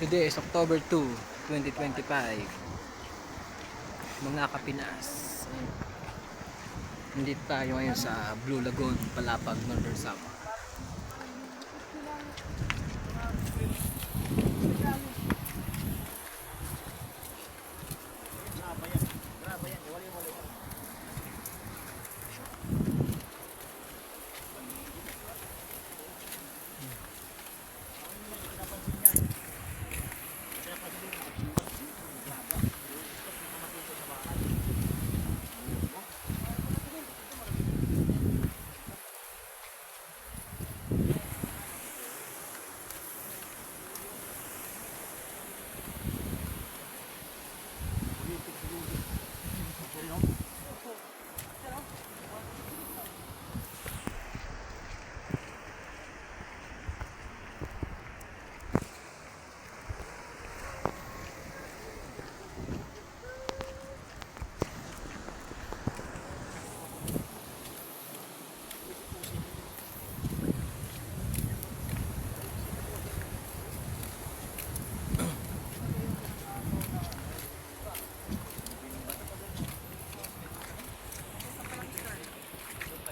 Today is October 2, 2025. Mga Kapinas. Nandito tayo ngayon sa Blue Lagoon, Palapag, Northern Samar.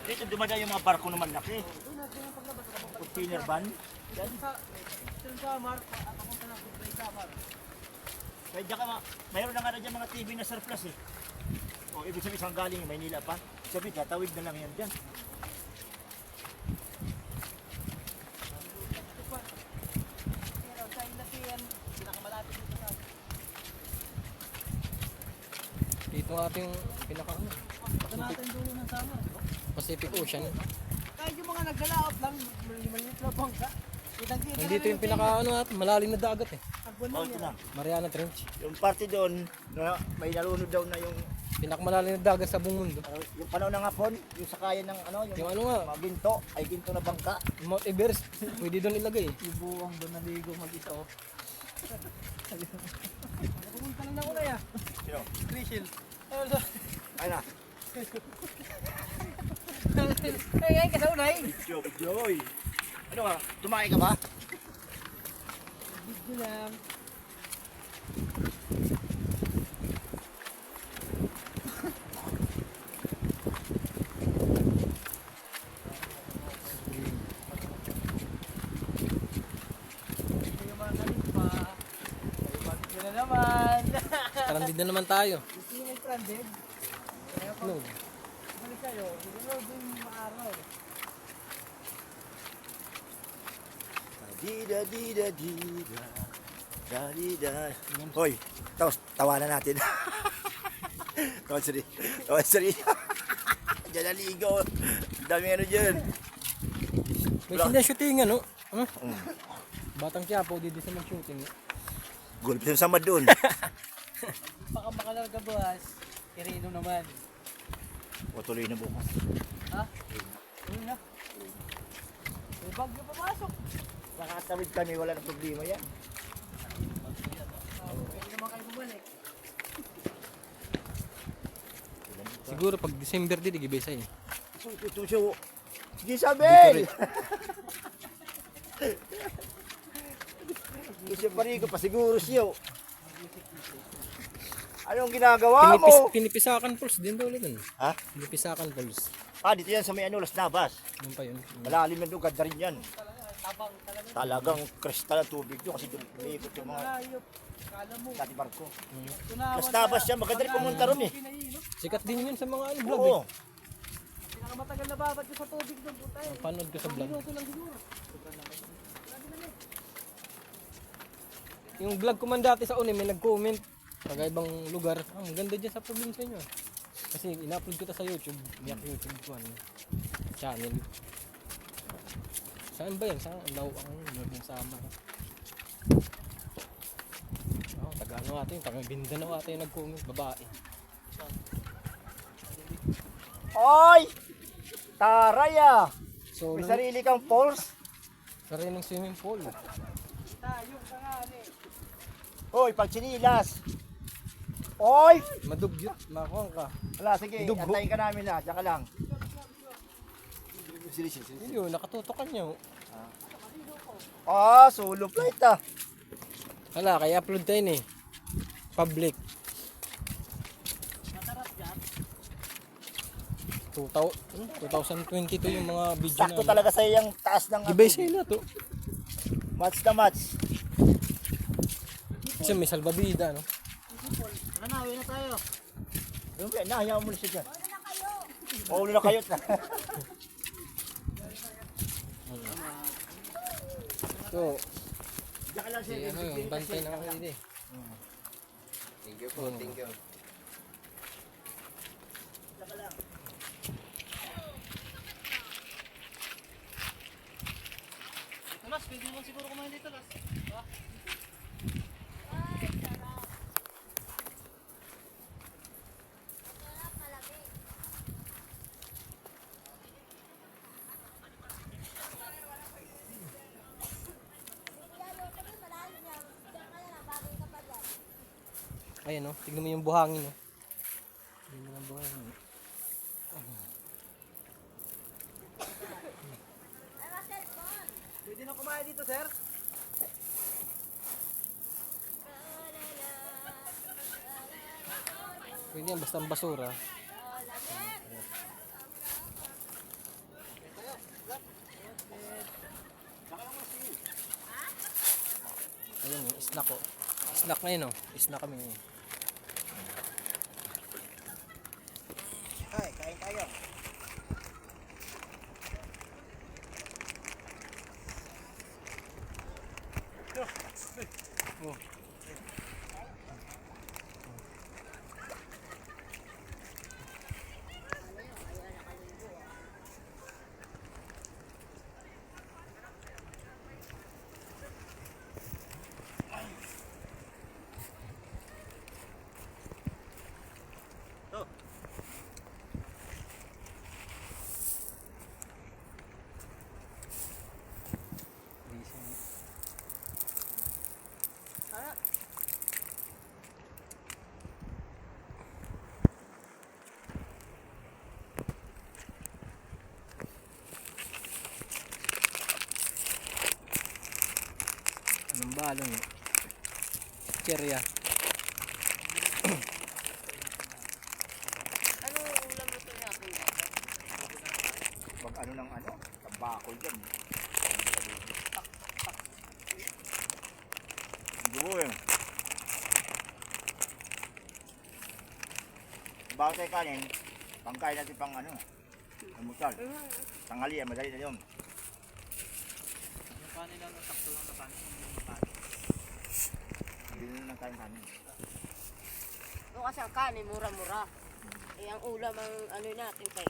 Dito dumadaan yung mga barko naman laki. Container van. Yan. Kaya dyan ka mayroon na nga na dyan mga TV na surplus eh. O ibig sabihin saan galing Maynila pa. Sabi tatawid na lang yan dyan. Dito ang ating pinaka-ano, Pacific Ocean. Kahit yung mga naglalaot lang, maliit na bangka. Nandito yung pinaka-ano natin, malalim na dagat eh. O ito na. Mariana Trench. Yung party doon, na may nalunod daw na yung Pinakamalalim na dagat sa buong mundo. yung panahon ng hapon, yung sakayan ng ano, Yung ano nga, mga ginto, ay ginto na bangka. Mount Everest, pwede doon ilagay eh. Yung buwang doon naligo mag-isa oh. Pumunta lang na ko na ya. Sino? Rachel. Ay na. Ay, kasaw na eh. Joy. Ano ka? Tumakay ka ba? Video lang. Naman. Karambid na naman tayo. Gusto nyo yung stranded? No. Balik kayo. Siguro din maaraw. Dida dida dida. Dida. Hoy, tawanan natin. Tawanan sari. Tawanan sari. Diyan naligo. Dami ano dyan. May sinda shooting ano? Ano? Batang Quiapo, dito sa mag-shooting. Gulp sa sama doon. Baka makalarga bukas. Irino naman. O tuloy na bukas. Ha? Uy na. May bagyo papasok. Nakatawid kami, wala na problema yan. Pwede naman kayo bumalik. Siguro pag December din, igibay sa'yo. Tuso. Sige sabi! Siya parigo pa siguro siyo. Anong ginagawa mo? Pinipisakan Falls din daw ulit dun. Ha? Pinipisakan Falls. Dito yan sa may Las Navas. Doon pa yun. Malalim na doon, ganda rin yan. Talagang kristal ang tubig doon kasi doon umiikot yung mga Ayop. Kala mo. dati barko. Tunawan Las Navas yan, maganda rin pumunta ron eh. Sikat din yun sa mga ano, vlog Oo. eh. Pinakamatagal na babad ko sa tubig doon. Puta eh. Panood ko sa vlog. Minuto lang siguro. Yung vlog ko man dati sa une, may nag-comment. Pag-ibang lugar. Ang ganda dyan sa probinsya nyo. Kasi ina-upload ko ta sa YouTube. Iyak YouTube ko ano. Channel. Saan ba yan? Saan? Law ang Northern Samar. Oh, taga-ano ate. Taga Mindanao ate yung nag-comment. Babae. Oy! Taraya! So, May sarili kang falls? sariling swimming pool. Tayo sa nga eh. Hoy, pag sinilas! Oy! Madugyot. Makuha ka. Wala, sige, Dugo. antayin ka namin na. Diyan ka lang. Hindi yun, nakatutokan niya. Solo flight ah. Wala, kaya upload tayo eh. Public. Masarap yan. 2022 yung mga video Sakto na. talaga sa yung taas ng Ibay sila to. match na match. Kasi may salbabida, no? Tara na, uwi na tayo. Hayaan mo na siya dyan. Uwi na kayo. So, Diyan ka lang si ano yung bantay na ako dito eh. Thank you po, thank you. Diyan ka lang. Talas, pwede naman siguro kumain dito, Talas. Ayan no, tignan mo yung buhangin no. Tignan mo yung buhangin. Pwede na kumain dito, sir. Pwede yan, basta ang basura. Ayun yung snack ko. Snack ngayon no, snack kami ngayon. Ay, kain tayo. Anong balong eh? Cherya. Ano ulam ito niya aking bata? Pag ano ng ano, tabakol dyan. Dugo eh. Bago tayo kanin, pangkain natin pang ano, almusal. Tanghali, madali na yun. Yung kanin lang, sakto lang na kanin. Hindi na lang tayong kanin. O kasi ang kanin, mura-mura. Eh, ang ulam ang ano natin kay.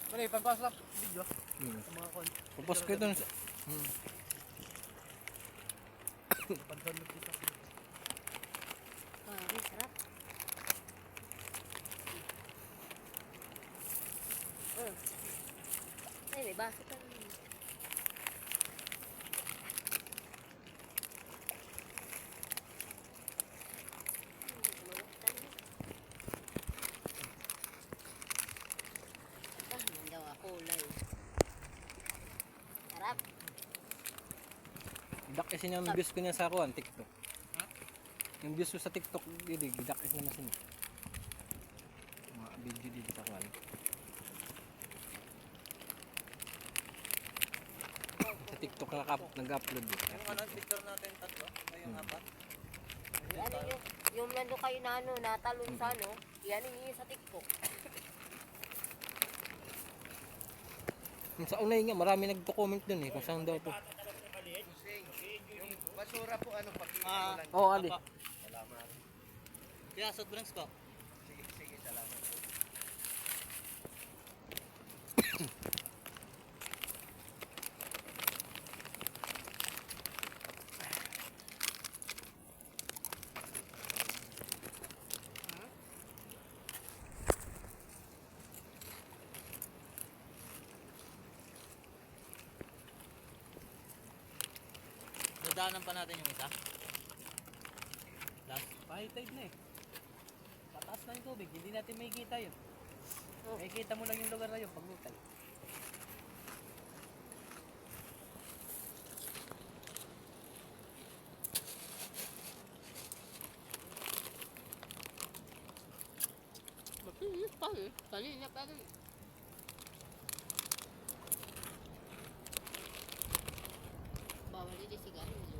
Mali, pagpasok video. Hmm. Sa mga kon. Tapos ko dun sa... Pag-download dito. Ah, sarap. Ay, may baso ka rin. Daw ako kulay. Sarap. Gidak kasi niya yung views ko niya sa kuhan, TikTok. Yung views ko sa TikTok, gidak kasi naman siya. Mga video dito sa kuhan. Sa TikTok nag-upload eh. Yung ano, picture natin tatlo. Ay, yung apat. Yan yung nando kayo na ano, natalon sa ano, yan yung sa TikTok. Yung sa unay nga, marami nagko-comment dun eh, kung saan daw to. Basura po ano pag Oo, Ali. Salamat. Kaya, soft drinks ko. Sige, sige, salamat po. Dadaanan pa natin yung isa. Last, high tide na eh. Pataas na yung tubig, hindi natin makikita yun. Makikita mo lang yung lugar na yun pag lutay. Kanina pa rin. Bawal din sigarilyo.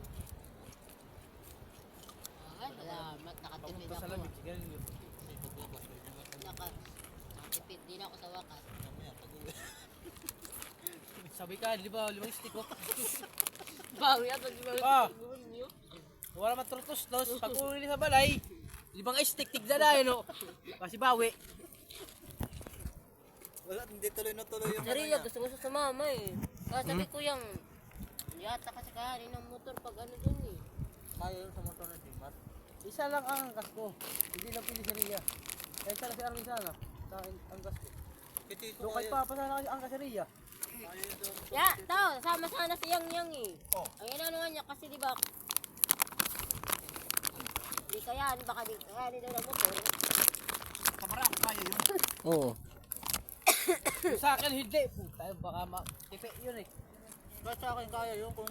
Ay, salamat. Nakatipid Pamunta sa ako. lamig, sigarilyo. Nakatipid din ako sa wakas. Sabi ka, di ba, 5 stick ko. Bawi ako di ba? Ah! Wala matrutos-tos. Pag uli sa balay, 5 stick, tigda na yun, no? Kasi bawi. Wala, hindi tuloy na tuloy yung Sarili, gusto ko sa mama eh. Kaya sabi ko yung yata kasi kahanin ng motor pag ano dun eh. Kaya yun sa motor na Sigmar. Isa lang ang angkas ko. Hindi lang pili sa Ria. Kaya sana si Armin sana. Sa angkas ko. So kahit pa sana kasi angkas sa Ria. Ya, tao, sama sana si Yang Yang eh. Ang inanuhan niya kasi di ba di kaya, baka di kaya daw ng motor. Kamara ako kaya yun. Oo. Yung sa akin hindi. Puta, baka matipi yun eh. Pero sa akin kaya yun kung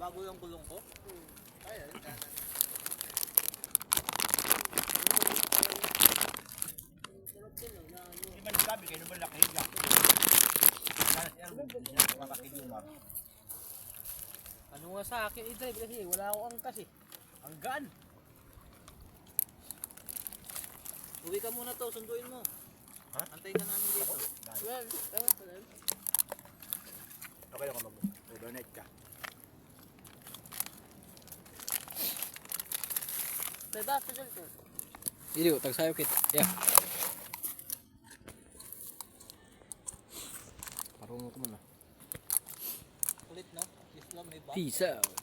bago yung gulong ko. Kaya, Di ba nagsabi kayo naman laki higa? Sana si Erwin, hindi siya makakilumar. Ano nga sa akin i-drive kasi wala akong angkas eh. Ang gaan. Uwi ka muna to, sunduin mo. Ha? Antayin ka namin dito. Well, well. Okay ako mag-donate ka. May baso dun to. Dili, tagsayo kit. Yeah. Parang ko muna. Kulit no? Islam may ba? Peace out.